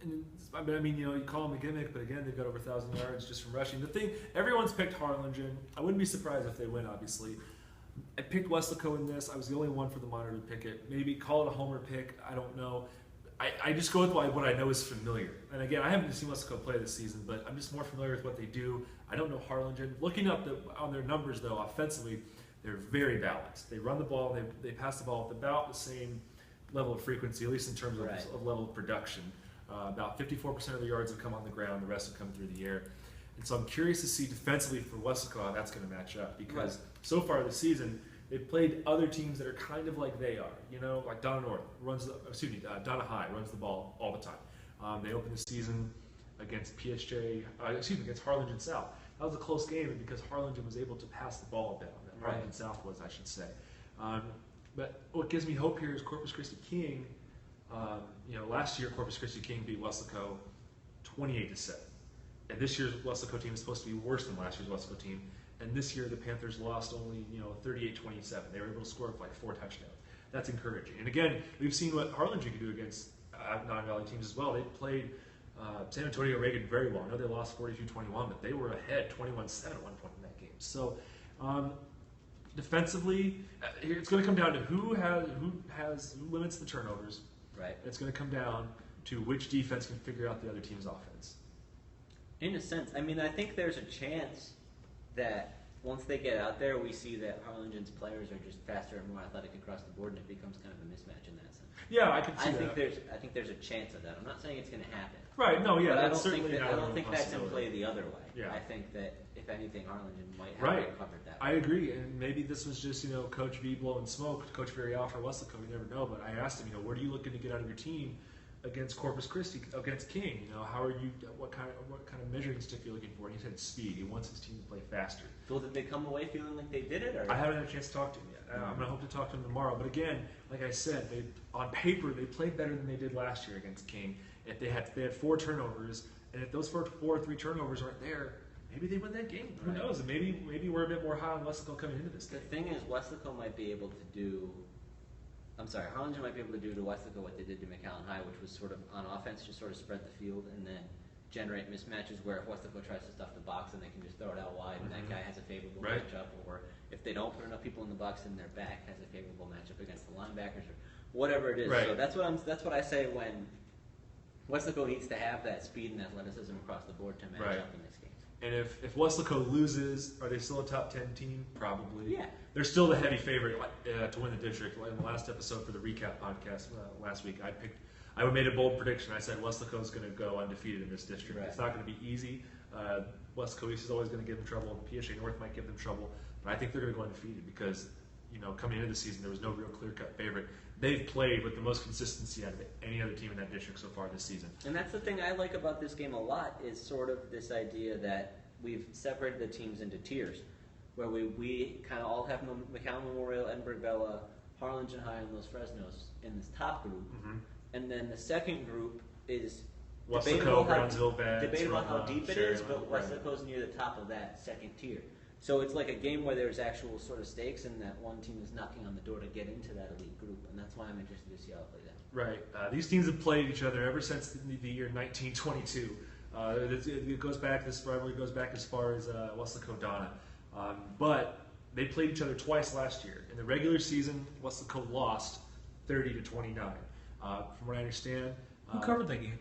And I mean, you call them a gimmick, but again, they've got over 1,000 yards just from rushing. The thing, everyone's picked Harlingen. I wouldn't be surprised if they win, obviously. I picked Weslaco in this. I was the only one for the monitor to pick it. Maybe call it a homer pick. I don't know. I just go with what I know is familiar. And again, I haven't seen Weslaco play this season, but I'm just more familiar with what they do. I don't know Harlingen. Looking up on their numbers, though, offensively, they're very balanced. They run the ball, they pass the ball with about the same level of frequency, at least in terms of,
Right.
of level of production. About 54% of the yards have come on the ground, the rest have come through the air. And so I'm curious to see defensively for Weslaco how that's going to match up, because so far this season, they've played other teams that are kind of like they are. Like Donna High runs the ball all the time. They opened the season against against Harlingen South. That was a close game because Harlingen was able to pass the ball down.
Right.
Harlingen South was, I should say. But what gives me hope here is Corpus Christi King. Last year Corpus Christi King beat Weslaco 28-7. And this year's Weslaco team is supposed to be worse than last year's Weslaco team. And this year the Panthers lost only 38-27. They were able to score like 4 touchdowns. That's encouraging. And again, we've seen what Harlingen can do against non-Valley teams as well. They played San Antonio Reagan very well. I know they lost 42-21, but they were ahead 21-7 at one point in that game. So defensively, it's going to come down to who limits the turnovers.
Right.
It's going to come down to which defense can figure out the other team's offense.
In a sense, I mean, I think there's a chance that once they get out there, we see that Harlingen's players are just faster and more athletic across the board, and it becomes kind of a mismatch in that sense.
Yeah, I can see that.
I think there's a chance of that. I'm not saying it's going to happen.
Right. No. Yeah.
But
That's certainly
I
not
don't
a
think that's in
possibility.
play the other way.
Yeah.
I think that if anything, Harlingen might have
Right.
it covered that.
I agree, and maybe this was just Coach V blowing smoke, Coach Varial for Weslaco. You never know, but I asked him, what are you looking to get out of your team against Corpus Christi, against King? How are you? What kind of measuring stick are you looking for? And he said speed. He wants his team to play faster.
So did they come away feeling like they did it? Or?
I haven't had a chance to talk to him yet. I'm going to hope to talk to him tomorrow. But again, like I said, on paper they played better than they did last year against King. If they had 4 turnovers, and if those 4 or 3 turnovers aren't there, maybe they win that game. Who knows? And maybe we're a bit more high on Weslaco coming into this game.
The thing is, Weslaco might be able to do. Harlingen might be able to do to Weslaco what they did to McAllen High, which was sort of on offense, just sort of spread the field and then generate mismatches where if Weslaco tries to stuff the box, then they can just throw it out wide, and that guy has a favorable matchup. Or if they don't put enough people in the box, then their back has a favorable matchup against the linebackers or whatever it is.
Right.
So that's what I say when Weslaco needs to have that speed and athleticism across the board to match up in this game.
And if Weslaco loses, are they still a top 10 team? Probably.
Yeah.
They're still the heavy favorite to win the district. In the last episode for the recap podcast last week, I made a bold prediction. I said Weslaco is going to go undefeated in this district.
Right.
It's not going to be easy. Weslaco East is always going to give them trouble. PSA North might give them trouble. But I think they're going to go undefeated because, coming into the season, there was no real clear-cut favorite. They've played with the most consistency out of any other team in that district so far this season.
And that's the thing I like about this game a lot is sort of this idea that we've separated the teams into tiers, where we kind of all have McAllen Memorial, Edinburgh Bella, Harlingen High, and Los Fresnos in this top group. Mm-hmm. And then the second group is
Weslaco, Brownsville, Vance,
debatable how
Roma,
deep it
Sharon,
is, but Weslaco's near the top of that second tier. So it's like a game where there's actual sort of stakes and that one team is knocking on the door to get into that elite group. And that's why I'm interested to see how it plays out.
Right. These teams have played each other ever since the year 1922. It goes back. This rivalry goes back as far as Weslaco Donna. But they played each other twice last year. In the regular season, Weslaco lost 30-29. From what I understand,
Who covered that game?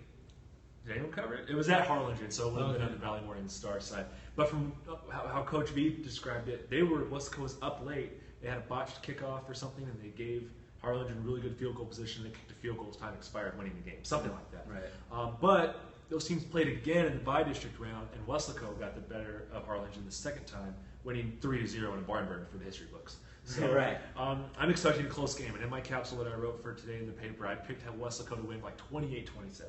did anyone cover it? It was at Harlingen, so it would have been on the Valley Morning Star side. But from how Coach V described it, Weslaco was up late. They had a botched kickoff or something, and they gave Harlingen really good field goal position. They kicked a field goal as time expired, winning the game, something like that.
Right.
But those teams played again in the bi-district round, and Weslaco got the better of Harlingen the second time, winning 3-0 in a barn burner for the history books. So
Right.
I'm expecting a close game, and in my capsule that I wrote for today in the paper, I picked Weslaco to win like 28-27.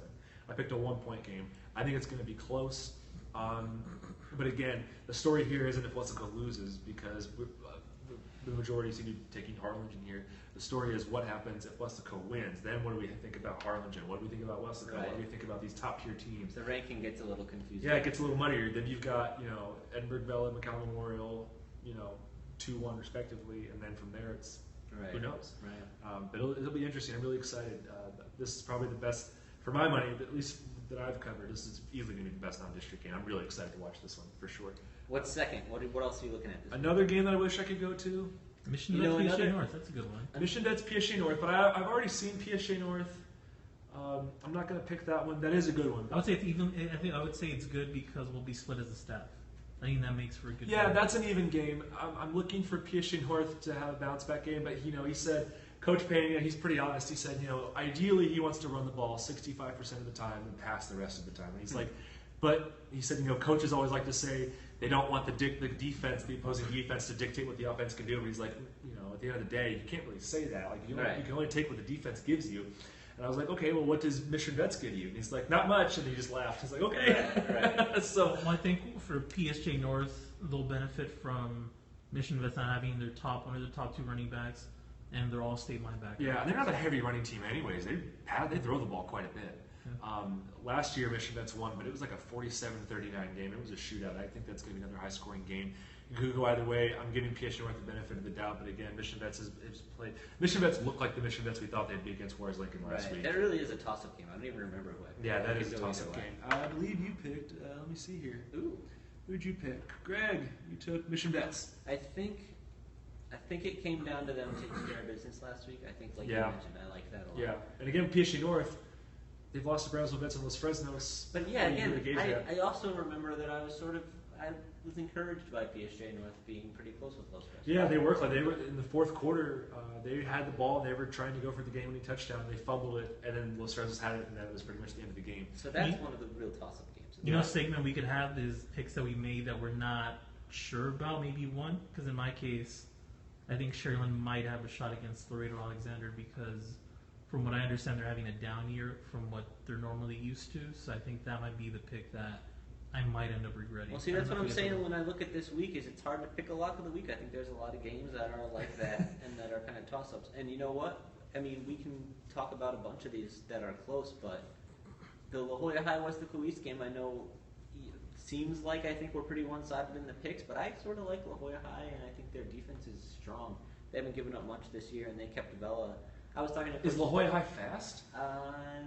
I picked a 1-point game. I think it's going to be close. But again, the story here isn't if Weslaco loses, because the majority seem to be taking Harlingen here. The story is what happens if Weslaco wins. Then what do we think about Harlingen? What do we think about Weslaco?
Right.
What do we think about these top tier teams?
The ranking gets a little confusing.
Yeah, it gets a little muddier. Then you've got, Edinburgh Vela, McCallum Memorial, 2-1 respectively, and then from there it's
Right.
who knows.
Right.
But it'll be interesting. I'm really excited. This is probably the best, for my money, at least that I've covered. This is easily going to be the best non-district game. I'm really excited to watch this one for sure.
What's second? What else are you looking at this week?
Another game that I wish I could go to.
Mission
You know,
Vets
another-
PSG North. That's a good one.
Mission Vets PSG North, but I've already seen PSG North. I'm not going to pick that one. That is a good one.
I would say it's even. I would say it's good because we'll be split as a staff. I think that makes for a good.
Yeah,
game.
that's an even game. I'm looking for PSG North to have a bounce back game, but he said, Coach Pena, he's pretty honest. He said, ideally he wants to run the ball 65% of the time and pass the rest of the time. And he's like, but he said, coaches always like to say they don't want the defense, the opposing defense, to dictate what the offense can do. But he's like, at the end of the day, you can't really say that. Like you can only take what the defense gives you. And I was like, okay, well, what does Mission Vets give you? And he's like, not much. And he just laughed. He's like, okay.
Right.
So
Well, I think for PSG North, they'll benefit from Mission Vets not having one of their top two running backs, and they're all state linebackers.
yeah, they're not a heavy running team anyways. They throw the ball quite a bit. Last year, Mission Vets won, but it was like a 47-39 game. It was a shootout. I think that's going to be another high-scoring game. It could go either way. I'm giving PSG North the benefit of the doubt, but again, Mission Vets has played. Mission Vets look like the Mission Vets we thought they'd be against Warriors Lincoln last week.
That really is a toss-up game. I don't even remember who I picked.
Yeah, that is a
It could go
toss-up
either
game.
way.
I believe you picked. Let me see here.
Ooh.
Who'd you pick? Greg, you took Mission Vets.
I think it came down to them taking care of business last week. I think, like
Yeah.
you mentioned, I like that a lot.
Yeah, and again, PSG North, they've lost to Brownsville Vets and Los Fresnos.
But yeah,
What do you
again,
gauge that?
I also remember that I was encouraged by PSG North being pretty close with Los Fresnos.
Yeah, they worked like they were in the fourth quarter. They had the ball. They were trying to go for the game-winning touchdown. They fumbled it, and then Los Fresnos had it, and that was pretty much the end of the game.
So that's one of the real toss-up games.
A segment we could have is picks that we made that we're not sure about, maybe one. Because in my case, I think Sherilyn might have a shot against Laredo Alexander because, from what I understand, they're having a down year from what they're normally used to. So I think that might be the pick that I might end up regretting.
Well, see, that's what I'm saying when I look at this week. Is it's hard to pick a lock of the week. I think there's a lot of games that are like that and that are kind of toss-ups. And you know what? I mean, we can talk about a bunch of these that are close, but the La Jolla High Weslaco East game, I know, seems like I think we're pretty one-sided in the picks, but I sort of like La Jolla High, and I think their defense is strong. They haven't given up much this year, and they kept Vela. I was talking to
Is La Jolla High fast?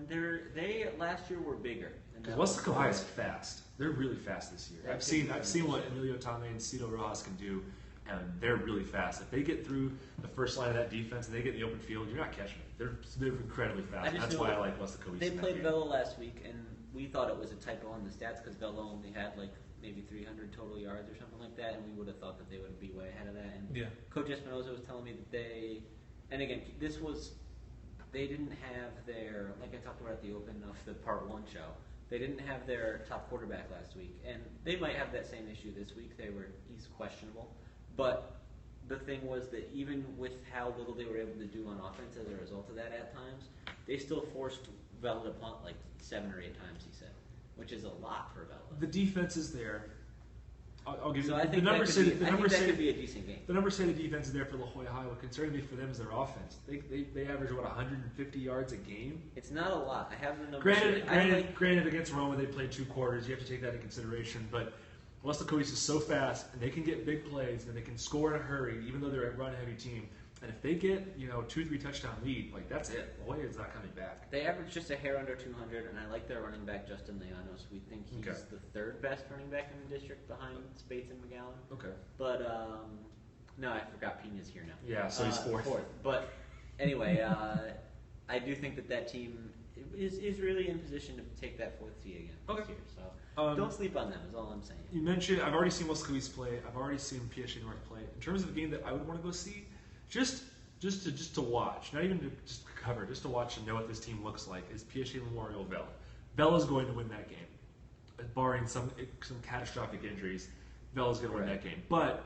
They last year were bigger.
Because Weslaco High is fast. They're really fast this year. I've seen what Emilio Tame and Cito Rojas can do, and they're really fast. If they get through the first line of that defense and they get in the open field, you're not catching them. They're incredibly fast. That's why I like Weslaco East.
They
in that
played
game.
Vela last week, and we thought it was a typo on the stats because Vela only had like maybe 300 total yards or something like that, and we would have thought that they would be way ahead of that. And
Yeah.
Coach Espinoza was telling me that they didn't have their, like I talked about at the open of the part one show, they didn't have their top quarterback last week, and they might have that same issue this week. He's questionable, but the thing was that even with how little they were able to do on offense as a result of that at times, they still forced Vela to punt like 7 or 8 times, he said, which is a lot for Vela.
The defense is there. I'll give you
So I
the
think
numbers.
that could be a decent game.
The numbers say the defense is there for La Jolla High. What concerns me for them is their offense. They average 150 yards a game.
It's not a lot. I have the numbers.
Granted, against Roma they played 2 quarters. You have to take that into consideration. But Weslaco East is so fast, and they can get big plays, and they can score in a hurry, even though they're a run-heavy team. And if they get 2-3 touchdown lead, like that's it. La Jolla is not coming back.
They average just a hair under 200, and I like their running back Justin Leanos. We think he's the 3rd best running back in the district behind Speights and McGowan.
Okay.
But no, I forgot Pena's here now.
Yeah, so he's 4th.
But anyway, I do think that team is really in position to take that 4th seed again this year. So don't sleep on them. Is all I'm saying.
You mentioned I've already seen Weslaco East play. I've already seen PSG North play. In terms of a game that I would want to go see. Just to watch, not even to just cover, just to watch and know what this team looks like, is PSG Memorial Vela. Bella's going to win that game, barring some catastrophic injuries. Bella's going to win that game. But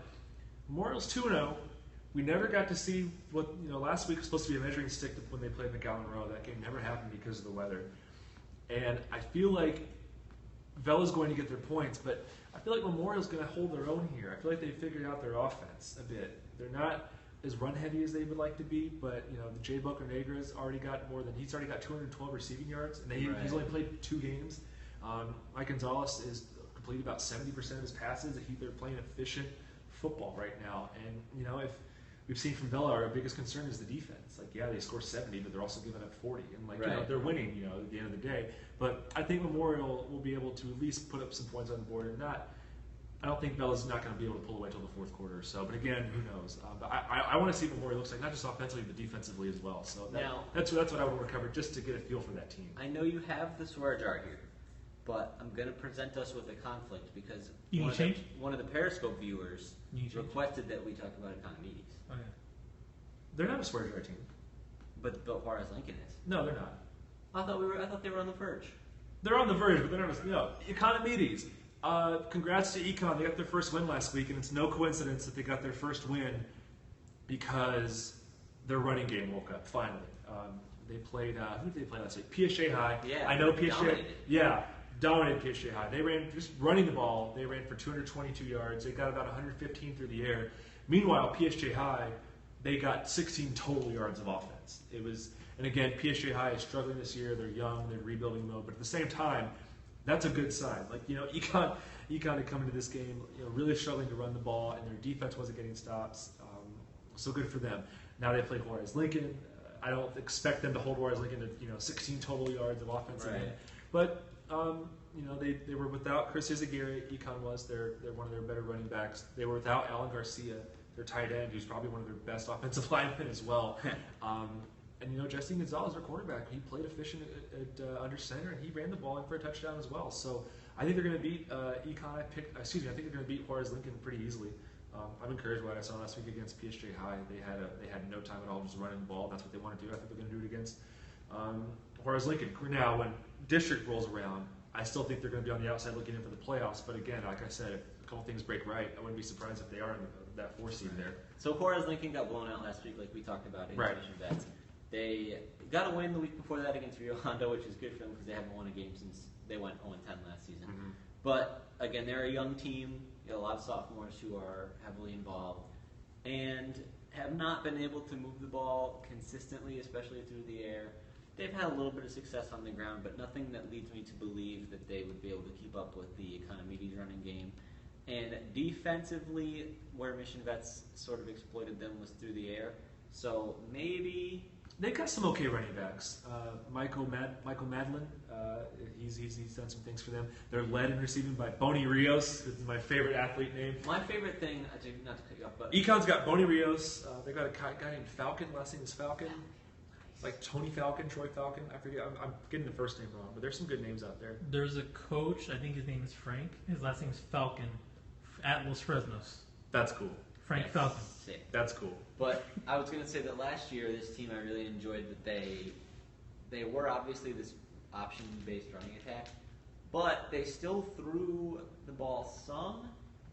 Memorial's 2-0. We never got to see what, last week was supposed to be a measuring stick when they played McGowan Row. That game never happened because of the weather. And I feel like Bella's going to get their points, but I feel like Memorial's going to hold their own here. I feel like they figured out their offense a bit. They're not as run heavy as they would like to be, but the Jay Bocanegra's already got he's already got 212 receiving yards, and he's only played 2 games. Mike Gonzalez is completed about 70% of his passes. They're playing efficient football right now, and if we've seen from Bella, our biggest concern is the defense. Like, yeah, they score 70, but they're also giving up 40, and they're winning. At the end of the day, but I think Memorial will be able to at least put up some points on the board, and I don't think Bella's not going to be able to pull away until the fourth quarter or so. But again, who knows? But I want to see what Memorial looks like, not just offensively, but defensively as well. So that's what I want to cover, just to get a feel for that team.
I know you have the swear jar here, but I'm going to present us with a conflict because one of the Periscope viewers requested that we talk about Economides.
Okay.
They're not a swear jar team.
But Juarez Lincoln is.
No, they're not.
I thought they were on the verge.
They're on the verge, but they're not. Economides. Congrats to Econ. They got their first win last week, and it's no coincidence that they got their first win because their running game woke up finally. They played. Who did they play last week? PSA High.
Yeah,
I know PSA.
dominated.
Yeah, dominated PSA High. They ran just running the ball. They ran for 222 yards. They got about 115 through the air. Meanwhile, PSA High, they got 16 total yards of offense. And again, PSA High is struggling this year. They're young. They're in rebuilding mode. But at the same time, that's a good sign. Econ had come into this game, really struggling to run the ball, and their defense wasn't getting stops. So good for them. Now they play Juarez Lincoln. I don't expect them to hold Juarez Lincoln to 16 total yards of offense again. But they were without Chris Izaguirre. Econ was. They're one of their better running backs. They were without Alan Garcia, their tight end, who's probably one of their best offensive linemen as well. And Jesse Gonzalez, their quarterback, he played efficient at under center, and he ran the ball in for a touchdown as well. So I think they're going to beat Econ. I think they're going to beat Juarez Lincoln pretty easily. I'm encouraged by what I saw last week against PSG High. They had no time at all just running the ball. That's what they want to do. I think they're going to do it against Juarez Lincoln. Now, when district rolls around, I still think they're going to be on the outside looking in for the playoffs. But again, like I said, if a couple things break right, I wouldn't be surprised if they are in that 4 seed there.
So Juarez Lincoln got blown out last week, like we talked about in Mission Vets. They got a win the week before that against Rio Hondo, which is good for them because they haven't won a game since they went 0-10 last season. Mm-hmm. But again, they're a young team. A lot of sophomores who are heavily involved and have not been able to move the ball consistently, especially through the air. They've had a little bit of success on the ground, but nothing that leads me to believe that they would be able to keep up with the Economides running game. And defensively, where Mission Vets sort of exploited them was through the air. So maybe
they've got some okay running backs. Michael Madlin, he's done some things for them. They're led in receiving by Boney Rios. This is my favorite athlete name.
My favorite thing, not to cut you off, but
Econ's got Boney Rios. They got a guy named Falcon. Last name is Falcon. Like Tony Falcon, Troy Falcon. I forget. I'm getting the first name wrong, but there's some good names out there.
There's a coach. I think his name is Frank. His last name is Falcon. At Los Fresnos.
That's cool.
Frank Falcon.
Sick.
That's cool.
But I was going to say that last year, this team, I really enjoyed that they were obviously this option-based running attack, but they still threw the ball some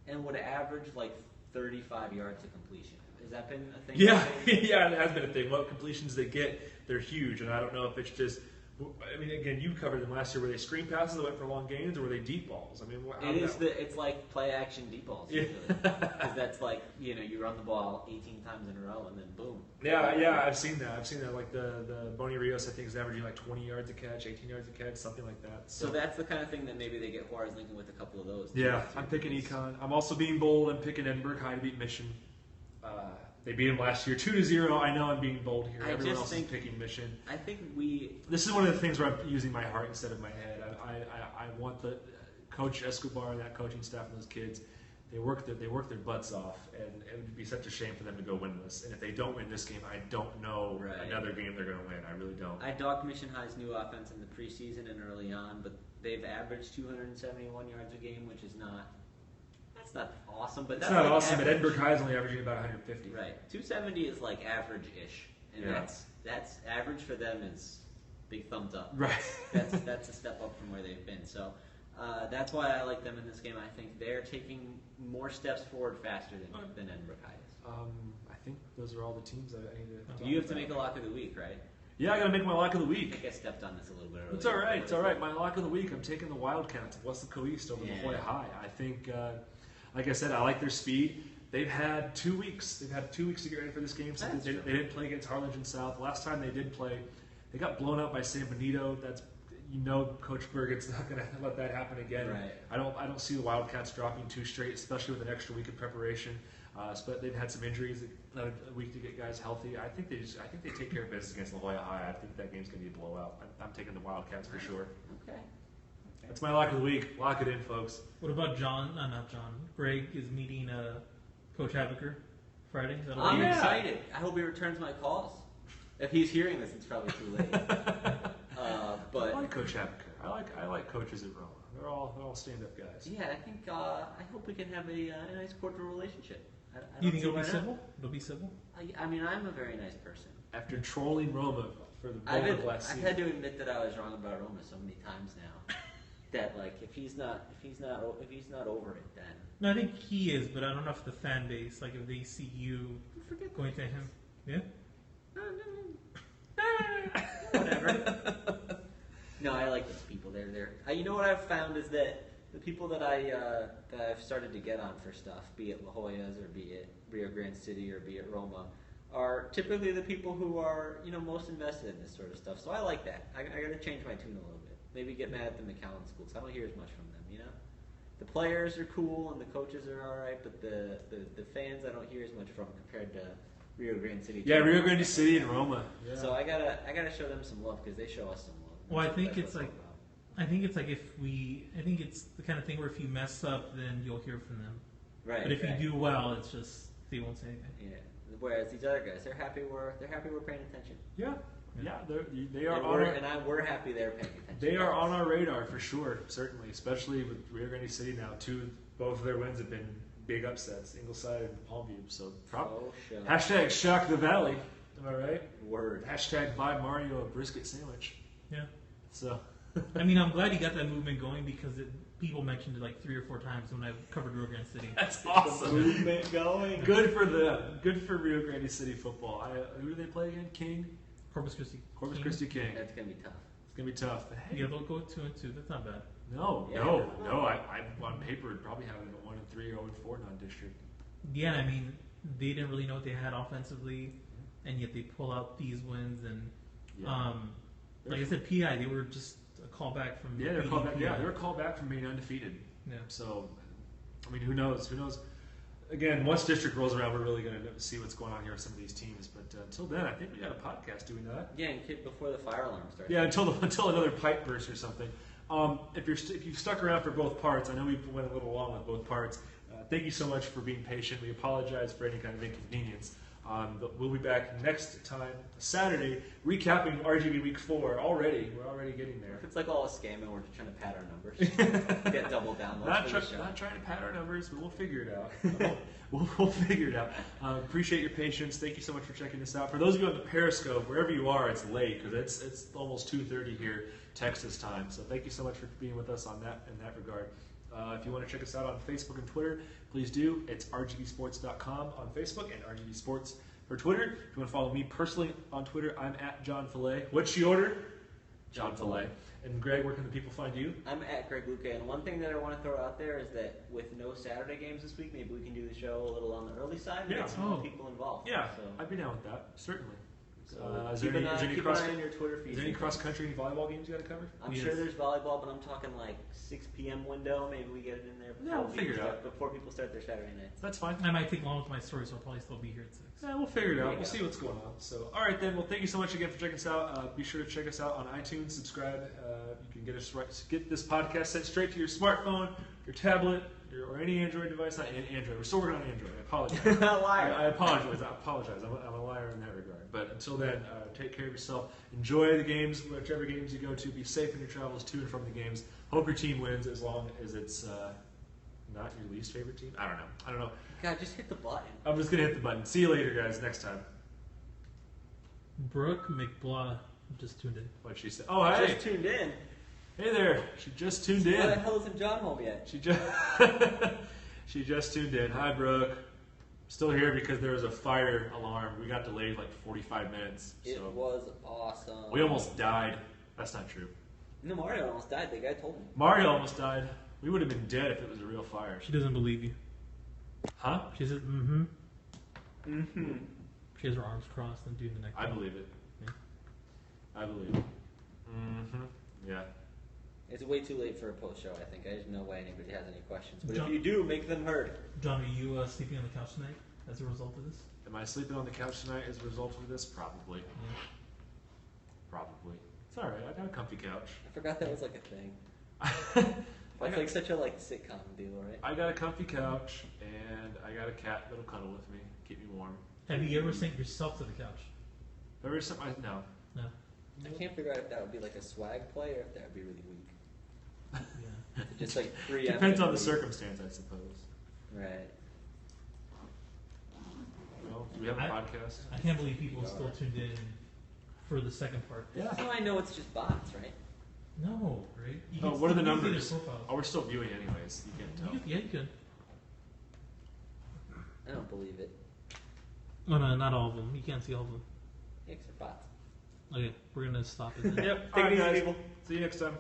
and would average like 35 yards to completion. Has that been a thing?
Yeah, yeah, it has been a thing. What completions they get, they're huge, and I don't know if it's just. I mean, again, you covered them last year. Were they screen passes that went for long gains, or were they deep balls? I mean,
it's like play action deep balls. Usually. Because that's like you run the ball 18 times in a row and then boom.
Yeah, I've seen that. Like the Boney Rios, I think, is averaging like 20 yards a catch, 18 yards a catch, something like that.
So that's the kind of thing that maybe they get Juarez Lincoln with a couple of those.
Yeah, I'm picking Econ. I'm also being bold. I'm picking Edinburgh High to beat Mission. They beat him last year 2-0. I know I'm being bold here. Everyone else is picking Mission.
I think
This is one of the things where I'm using my heart instead of my head. I want the Coach Escobar and that coaching staff and those kids. They work their butts off, and it would be such a shame for them to go winless. And if they don't win this game, I don't know another game they're going to win. I really don't.
I dogged Mission High's new offense in the preseason and early on, but they've averaged 271 yards a game, which is not. That's not awesome, but
that's not awesome. But Edinburgh High is only averaging about 150.
Right, 270 is like average-ish, and that's average for them is big thumbs up.
Right.
That's a step up from where they've been. So that's why I like them in this game. I think they're taking more steps forward faster than Edinburgh High is.
I think those are all the teams I need to talk
You have to
about.
make a lock of the week, right?
Yeah, I got to make my lock of the
I
week.
think I stepped on this a little bit earlier.
It's all right. It's all right. My lock of the week, I'm taking the Wildcats of Weslaco East over
Yeah.
La Joya High. I think, like I said, I like their speed. They've had 2 weeks. They've had 2 weeks to get ready for this game. So
That's
they
true.
didn't play against Harlingen South. Last time they did play, they got blown out by San Benito. Coach Bergen's not going to let that happen again.
Right.
I don't see the Wildcats dropping 2 straight, especially with an extra week of preparation. But they've had some injuries, another week to get guys healthy. I think they take care of business against La Joya High. I think that game's going to be a blowout. I'm taking the Wildcats for sure.
Okay.
That's my lock of the week. Lock it in, folks.
What about not John? Greg is meeting Coach Haviker Friday. Is that
I'm
okay?
excited. I hope he returns my calls. If he's hearing this, it's probably too late.
I
But
like Coach Haviker. I like coaches at Roma. They're all stand-up guys.
yeah, I think I hope we can have a nice cordial relationship. I
You
don't
think
see
it'll
why
be
not.
civil? It'll be civil.
I mean, I'm a very nice person.
After trolling Roma for the bulk of last
I've
season.
had to admit that I was wrong about Roma so many times now. That like if he's not over it, then
No, I think he is, but I don't know if the fan base, like if they see you
forget
going to him. Yeah.
whatever. No, I like those people. They're. You know what I've found is that the people that I've started to get on for stuff, be it La Jolla's or be it Rio Grande City or be it Roma, are typically the people who are most invested in this sort of stuff. So I like that. I got to change my tune a little bit. Maybe get mad at the McAllen schools. I don't hear as much from them. The players are cool and the coaches are all right, but the fans I don't hear as much from compared to Rio Grande City.
Yeah, Rio Grande City and Roma. Yeah.
So I gotta show them some love because they show us some love.
Well, I think
That's
it's
what
like
all about.
I think it's the kind of thing where if you mess up, then you'll hear from them.
Right.
But if
right.
you do well, it's just they won't say anything.
Yeah. Whereas these other guys, they're happy we're paying attention.
Yeah. They are
And we're happy they're paying attention.
They are on our radar for sure, certainly, especially with Rio Grande City now. Both of their wins have been big upsets, Ingleside and Palmview. So, hashtag shock the valley. Am I right?
Word.
Hashtag buy Mario a brisket sandwich.
Yeah.
So,
I mean, I'm glad you got that movement going because people mentioned it like 3 or 4 times when I covered Rio Grande City.
that's awesome.
Movement going.
Good for them. Good for Rio Grande City football. Who do they play again? King?
Corpus Christi.
Corpus Christi King.
That's gonna be tough.
It's going to be tough. But hey,
Yeah, they'll go 2-2. That's not bad.
no. I on paper would probably have it at 1-3 or 0-4 non-district.
Yeah, I mean, they didn't really know what they had offensively, and yet they pull out these wins. And like I said, PI, they were just a callback from
Yeah, they're called back.
PI.
Yeah, they're called back from being undefeated.
Yeah.
So, I mean, who knows? Who knows? Again, once district rolls around, we're really going to see what's going on here with some of these teams. But until then, I think we got a podcast. Do we not?
Yeah, and before the fire alarm starts.
Yeah, until another pipe bursts or something. If you've stuck around for both parts, I know we went a little long with both parts. Thank you so much for being patient. We apologize for any kind of inconvenience. But we'll be back next time, Saturday, recapping RGV Week 4 already. We're already getting there.
It's like all a scam and we're just trying to pad our numbers. Get double downloads
Not
for the show.
trying to pad our numbers, but we'll figure it out. we'll figure it out. Appreciate your patience. Thank you so much for checking this out. For those of you on the Periscope, wherever you are, it's late because it's almost 2:30 here, Texas time. So thank you so much for being with us in that regard. If you want to check us out on Facebook and Twitter, please do. It's RGVSports.com on Facebook and RGV Sports for Twitter. If you want to follow me personally on Twitter, I'm at Jon Fillet. What's your order? Jon Fillet. And Greg, where can the people find you?
I'm at Greg Luca, and one thing that I want to throw out there is that with no Saturday games this week, maybe we can do the show a little on the early side and
Yeah.
get some more people involved.
Yeah,
So,
I'd be down with that, certainly.
so
Is there
keep an
any
eye on your Twitter feed.
Is there any cross-country, any volleyball games you got to cover?
I'm
Yes.
sure there's volleyball, but I'm talking like 6 p.m. window. Maybe we get it in there
Yeah, we'll figure it out.
before people start their Saturday nights.
That's fine.
I might take long with my story, so I'll probably still be here at 6.
Yeah, we'll figure it
There
out.
you
We'll
go.
see what's going on. So, all right then. Well, thank you so much again for checking us out. Be sure to check us out on iTunes. Subscribe. You can get this podcast sent straight to your smartphone, your tablet, or any Android device. Not Android. We're still working on Android. I apologize.
Liar.
I apologize. I'm a liar in that regard. But until then, take care of yourself. Enjoy the games, whichever games you go to. Be safe in your travels to and from the games. Hope your team wins, as long as it's not your least favorite team. I don't know.
God, just hit the button.
I'm just gonna hit the button. See you later, guys. Next time.
Brooke McBlaw Just tuned in.
What'd she say? Oh, hey.
Just tuned in.
Hey there. She just tuned
Why the
in.
hell isn't John home yet?
She just she just tuned in. Hi, Brooke. Still here because there was a fire alarm. We got delayed like 45 minutes.
It
So
was awesome.
we almost died. That's not true.
No, Mario almost died. The guy told me.
Mario almost died. We would have been dead if it was a real fire.
She doesn't believe you.
Huh?
She says, She has her arms crossed and doing the neck.
I believe it.
Yeah.
I believe it. Yeah.
It's way too late for a post show, I think. There's no way anybody has any questions. But
John-
if you do, make them heard.
John, are you sleeping on the couch tonight as a result of this?
Am I sleeping on the couch tonight as a result of this? Probably.
Yeah.
Probably. It's alright. I got a comfy couch.
I forgot that was like a thing. It's like such a sitcom deal, right?
I got a comfy couch, and I got a cat that'll cuddle with me, keep me warm.
Have you ever sent yourself to the couch?
There is something no.
No.
I can't figure out if that would be like a swag play or if that would be really weak.
Yeah.
Just like preemptively.
Depends on the circumstance, I suppose.
Right.
Well, do we have a podcast?
I can't believe people still tuned in for the second part.
Yeah.
So I know it's just bots, right?
No, right? You
Oh,
can
what are the
still see their
numbers?
profiles.
Oh, we're still viewing anyways. You can't tell.
Yeah, you could.
I don't believe it.
Oh, no, not all of them. You can't see all of them.
Yeah, 'cause they're bots.
Okay, we're going to stop it then.
Yep.
Take it
Alright,
easy,
guys.
people.
See you next time.